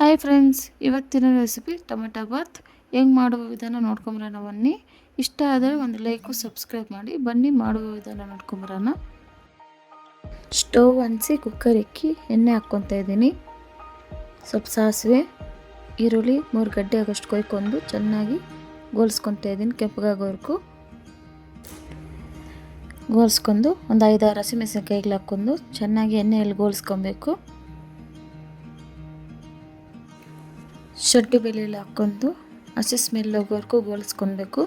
Hi friends, ಇವತ್ತಿನ recipe tomato Baat. ಹೆಂಗೆ ಮಾಡುವ ವಿಧಾನ ನೋಡ್ಕೊಂಬರೋಣ ಬನ್ನಿ. ಇಷ್ಟ ಆದರೆ ಒಂದು ಲೈಕು ಸಬ್ಸ್ಕ್ರೈಬ್ ಮಾಡಿ. ಬನ್ನಿ ಮಾಡುವ ವಿಧಾನ ನೋಡ್ಕೊಂಬರೋಣ. ಸ್ಟವ್ ಅಂಟಿಸಿ ಕುಕ್ಕರ್ ಇಕ್ಕಿ ಎಣ್ಣೆ ಹಾಕ್ಕೊತಾ ಇದ್ದೀನಿ. ಸ್ವಲ್ಪ ಸಾಸಿವೆ, ಈರುಳ್ಳಿ 3 ಗಡ್ಡೆ ಆಗೋಷ್ಟು ಕೊಯ್ಕೊಂಡು ಚೆನ್ನಾಗಿ ಗೋಲ್ಸ್ಕೊತಾ ಇದ್ದೀನಿ. ಕೆಂಪಗಾಗೋವರೆಗೂ ಗೋಲ್ಸ್ಕೊಂಡು ಒಂದು 5-6 ಹಸಿಮೆಣಸಿನ್ಕಾಯಿಗಳು ಹಾಕ್ಕೊಂಡು ಚೆನ್ನಾಗಿ ಎಣ್ಣೆಯಲ್ಲಿ ಗೋಲ್ಸ್ಕೊಬೇಕು. ಶುಂಠಿ ಬೆಳ್ಳುಳ್ಳಿ ಹಾಕ್ಕೊಂಡು ಹಸಿ ಸ್ಮೆಲ್ ಹೋಗೋವರೆಗೂ ಗೋಲ್ಸ್ಕೊಬೇಕು.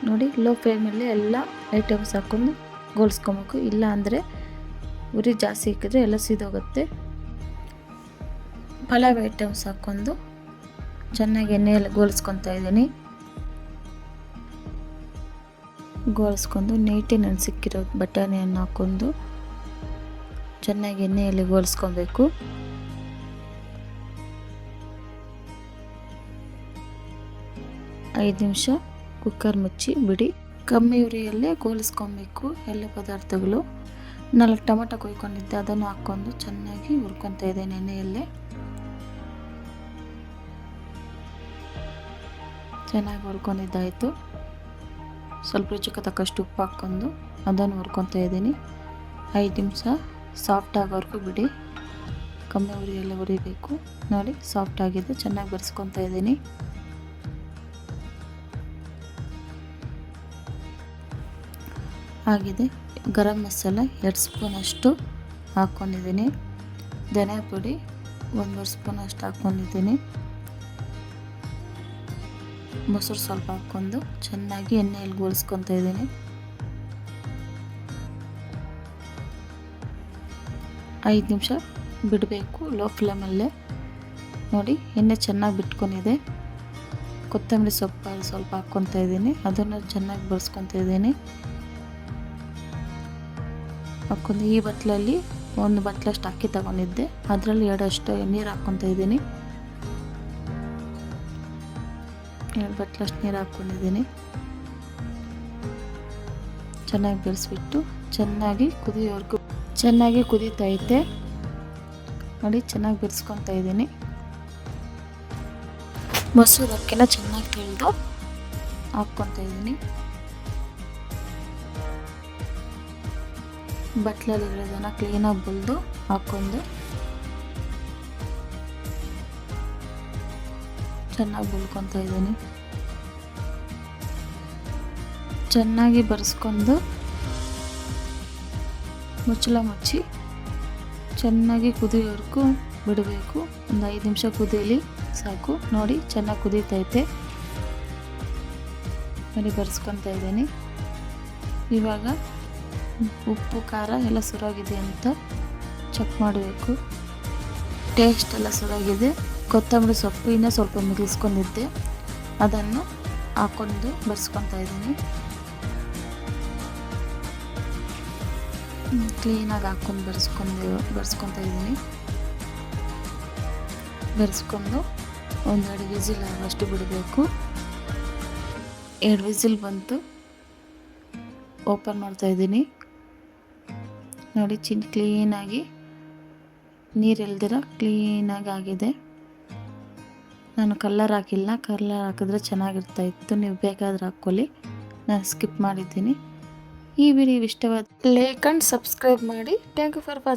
ನೋಡಿ, ಲೋ ಫ್ಲೇಮಲ್ಲಿ ಎಲ್ಲ ಐಟಮ್ಸ್ ಹಾಕ್ಕೊಂಡು ಗೋಲ್ಸ್ಕೊಬೇಕು. ಇಲ್ಲ ಅಂದರೆ ಉರಿ ಜಾಸ್ತಿ ಇಕ್ಕಿದ್ರೆ ಎಲ್ಲ ಸೀದೋಗುತ್ತೆ. ಪಲಾವ್ ಐಟಮ್ಸ್ ಹಾಕ್ಕೊಂಡು ಚೆನ್ನಾಗಿ ಎಣ್ಣೆಯಲ್ಲಿ ಗೋಲ್ಸ್ಕೊತಾ ಇದ್ದೀನಿ. ಗೋಲ್ಸ್ಕೊಂಡು ನೀಟಿ ನೆನೆಸಿಕ್ಕಿರೋ ಬಟಾಣಿಯನ್ನು ಹಾಕ್ಕೊಂಡು ಚೆನ್ನಾಗಿ ಎಣ್ಣೆಯಲ್ಲಿ ಗೋಲ್ಸ್ಕೊಬೇಕು. ಐದು ನಿಮಿಷ ಕುಕ್ಕರ್ ಮುಚ್ಚಿ ಬಿಡಿ. ಕಮ್ಮಿ ಉರಿಯಲ್ಲೇ ಗೋಲಿಸ್ಕೊಬೇಕು ಎಲ್ಲ ಪದಾರ್ಥಗಳು. 4 ಟೊಮೆಟೊ ಕೊಯ್ಕೊಂಡಿದ್ದೆ, ಅದನ್ನು ಹಾಕ್ಕೊಂಡು ಚೆನ್ನಾಗಿ ಹುರ್ಕೊತಾ ಇದ್ದೇನೆ ಎಣ್ಣೆಯಲ್ಲೇ. ಚೆನ್ನಾಗಿ ಹುರ್ಕೊಂಡಿದ್ದಾಯಿತು. ಸ್ವಲ್ಪ ರುಚಿಗೆ ತಕ್ಕಷ್ಟು ಉಪ್ಪು ಹಾಕ್ಕೊಂಡು ಅದನ್ನು ಹುರ್ಕೊತಾ ಇದ್ದೀನಿ. 5 ನಿಮಿಷ ಸಾಫ್ಟ್ ಆಗೋವರೆಗೂ ಬಿಡಿ. ಕಮ್ಮಿ ಉರಿಯಲ್ಲೇ ಹುರಿಬೇಕು. ನೋಡಿ, ಸಾಫ್ಟ್ ಆಗಿದೆ. ಚೆನ್ನಾಗಿ ಬೆರೆಸ್ಕೊತಾ ಇದ್ದೀನಿ. ಆಗಿದೆ. ಗರಂ ಮಸಾಲ 2 ಸ್ಪೂನ್ ಅಷ್ಟು ಹಾಕ್ಕೊಂಡಿದ್ದೀನಿ. ಧನಿಯಾ ಪುಡಿ 1 ಸ್ಪೂನ್ ಅಷ್ಟು ಹಾಕ್ಕೊಂಡಿದ್ದೀನಿ. ಮೊಸರು ಸ್ವಲ್ಪ ಹಾಕ್ಕೊಂಡು ಚೆನ್ನಾಗಿ ಎಣ್ಣೆಯಲ್ಲಿ ಗೋಲ್ಸ್ಕೊತಾ ಇದ್ದೀನಿ. 5 ನಿಮಿಷ ಬಿಡಬೇಕು ಲೋ ಫ್ಲೇಮಲ್ಲೇ. ನೋಡಿ, ಎಣ್ಣೆ ಚೆನ್ನಾಗಿ ಬಿಟ್ಕೊಂಡಿದೆ. ಕೊತ್ತಂಬರಿ ಸೊಪ್ಪು ಸ್ವಲ್ಪ ಹಾಕ್ಕೊತಾ ಇದ್ದೀನಿ. ಅದನ್ನು ಚೆನ್ನಾಗಿ ಬಳಸ್ಕೊತಾ ಇದ್ದೀನಿ. ಹಾಕ್ಕೊಂಡು ಈ ಬಟ್ಲಲ್ಲಿ 1 ಬಟ್ಲಷ್ಟು ಅಕ್ಕಿ ತಗೊಂಡಿದ್ದೆ, ಅದರಲ್ಲಿ 2 ಅಷ್ಟು ನೀರು ಹಾಕ್ಕೊತಾ ಇದ್ದೀನಿ. 2 ಬಟ್ಲಷ್ಟು ನೀರು ಹಾಕ್ಕೊಂಡಿದ್ದೀನಿ. ಚೆನ್ನಾಗಿ ಬೆರೆಸ್ಬಿಟ್ಟು ಚೆನ್ನಾಗಿ ಕುದಿಯೋವರೆಗೂ ಚೆನ್ನಾಗಿ ಕುದೀತೈತೆ. ನೋಡಿ, ಚೆನ್ನಾಗಿ ಬೆರೆಸ್ಕೊತಾ ಇದ್ದೀನಿ. ಮೊಸರು ಅಕ್ಕಿನ ಚೆನ್ನಾಗಿ ತೊಳೆದು ಹಾಕ್ಕೊತಾ ಇದ್ದೀನಿ. ಬಟ್ಲಲ್ಲಿರೋದನ್ನು ಕ್ಲೀನಾಗಿ ಬಳ್ದು ಹಾಕ್ಕೊಂಡು ಚೆನ್ನಾಗಿ ಬಳ್ಕೊತಾ ಇದ್ದೀನಿ. ಚೆನ್ನಾಗಿ ಬರೆಸ್ಕೊಂಡು ಮುಚ್ಚಳ ಮುಚ್ಚಿ ಚೆನ್ನಾಗಿ ಕುದಿಯೋವರೆಗೂ ಬಿಡಬೇಕು. ಒಂದು 5 ನಿಮಿಷ ಕುದೀಲಿ ಸಾಕು. ನೋಡಿ, ಚೆನ್ನಾಗಿ ಕುದೀತೈತೆ. ನೋಡಿ, ಬರೆಸ್ಕೊತಾ ಇದ್ದೀನಿ. ಇವಾಗ ಉಪ್ಪು ಖಾರ ಎಲ್ಲ ಸರಿಯಾಗಿದೆ ಅಂತ ಚೆಕ್ ಮಾಡಬೇಕು. ಟೇಸ್ಟ್ ಎಲ್ಲ ಸರಿಯಾಗಿದೆ. ಕೊತ್ತಂಬರಿ ಸೊಪ್ಪು ಇನ್ನೂ ಸ್ವಲ್ಪ ಮಿಗಿಸ್ಕೊಂಡಿದ್ದೆ, ಅದನ್ನು ಹಾಕ್ಕೊಂಡು ಬರೆಸ್ಕೊತಾ ಇದ್ದೀನಿ. ಕ್ಲೀನಾಗಿ ಹಾಕ್ಕೊಂಡು ಬರೆಸ್ಕೊತಾ ಇದ್ದೀನಿ. ಬೆರೆಸ್ಕೊಂಡು 1-2 ವಿಸಿಲ್ ಆಗೋಷ್ಟು ಬಿಡಬೇಕು. 2 ವಿಸಿಲ್ ಬಂತು. ಓಪನ್ ಮಾಡ್ತಾ ಇದ್ದೀನಿ. ನೋಡಿ, ಕ್ಲೀನಾಗಿ ನೀರಿಲ್ದಿರ ಕ್ಲೀನಾಗಿ ಆಗಿದೆ. ನಾನು ಕಲರ್ ಹಾಕಿಲ್ಲ. ಕಲರ್ ಹಾಕಿದ್ರೆ ಚೆನ್ನಾಗಿರ್ತಾಯಿತ್ತು. ನೀವು ಬೇಕಾದ್ರೆ ಹಾಕ್ಕೊಳ್ಳಿ. ನಾನು ಸ್ಕಿಪ್ ಮಾಡಿದ್ದೀನಿ. ಈ ವಿಡಿಯೋ ಇಷ್ಟವಾದ ಲೈಕ್ ಆ್ಯಂಡ್ ಸಬ್ಸ್ಕ್ರೈಬ್ ಮಾಡಿ. Thank you for watching.